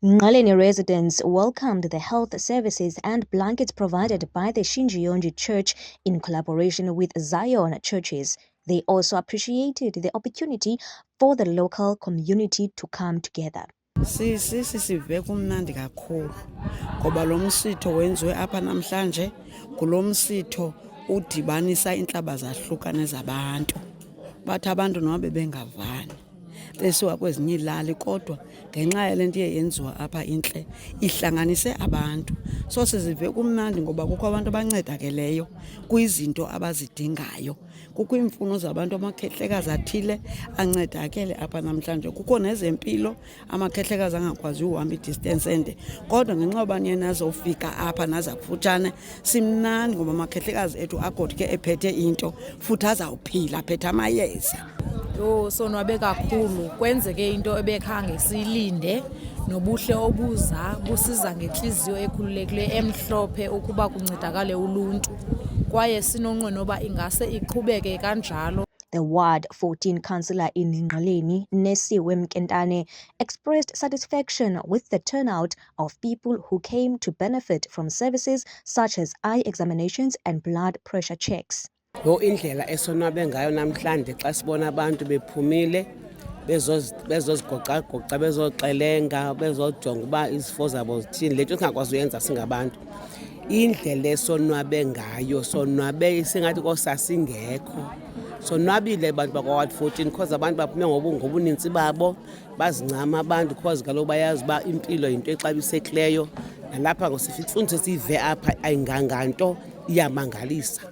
Ngaleni residents welcomed the health services and blankets provided by the Shinjionji Church in collaboration with Zion Churches. They also appreciated the opportunity for the local community to come together. Sive kumnandi kakhulu ngoba lo msitho wenziwe apha namhlanje kulo msitho udibanisa intlaba zahlukane zabantu bathi abantu noma bebengavani besiwa kwezinye ilali kodwa ngenxa yale nto yenziwa apha intle ihlanganise abantu so sizive kumnandi ngoba kukho abantu abancedakeleyo kwizinto abazidingayo kukho imfuno zabantu amakhehlekazi athile ancedakele apha namhlanje kukho nezempilo amakhehlekazi angakwazi uhamba idistance ende kodwa ngenxa yoba niye nazofika apha naza kufutshane simnandi ngoba amakhehlekazi ethu agodke ephethe into futhi azawuphila aphethe amayeza. Sonwabe kakhulu kwenzeke into ebekhange siyilinde nobuhle obuza busiza ngenhliziyo ekhululekileyo emhlophe ukuba kuncedakale uluntu kwaye sinonqweno oba ingase iqhubeke kanjalo. The Ward 14 councillor in Ngaleni, Nesiwe Mkentane, expressed satisfaction with the turnout of people who came to benefit from services such as eye examinations and blood pressure checks. Indlela esonwabe ngayo namhlanje xa sibona abantu bephumile bezozigoca bezoxelenga bezojonga uba izifo zabo zithini le nto singakwazi uyenza singabantu. Indlela esonwabe ngayo sonwabe singathi kosasingekho sonwabile abantu bakwa-Ward 14 because abantu baphume ngobunintsi babo bazincama abantu because kaloku bayazi uba impilo yinto exabisekileyo nalapha ngosifundise sive apha ayinganganto iyamangalisa.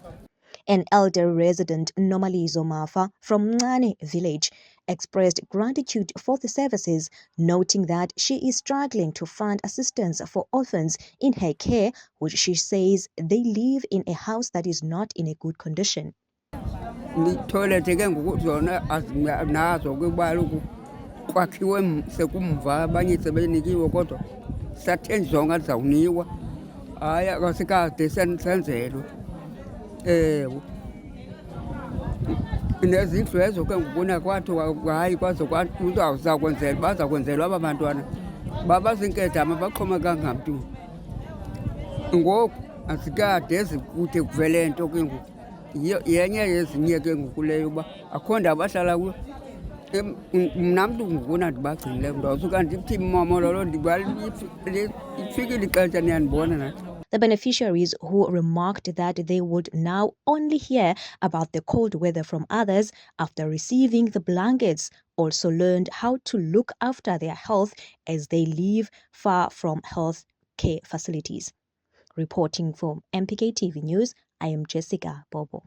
An elder resident, Nomalizo Mafa, from Mncane village, expressed gratitude for the services, noting that she is struggling to find assistance for orphans in her care, which she says they live in a house that is not in a good condition. Nezindlu ezo ke ngubona kwathi hayi kwaze kwathi umuntu awuzakwenzela bazakwenzelwa aba bantwana babazinkedama baxhomeka ngamntu ngoku asikade ezikude kuvele nto ke ngoku yenye yezinye ke ngoku leyo uba akho ndawo bahlala kuyo mna mntu ngubona ndibagcinileyo ndawusuka ndithi mamololo ifikile ixesha niyandibona nathi. The beneficiaries, who remarked that they would now only hear about the cold weather from others after receiving the blankets, also learned how to look after their health as they live far from health care facilities. Reporting from MPK TV News, I am Jessica Bobo.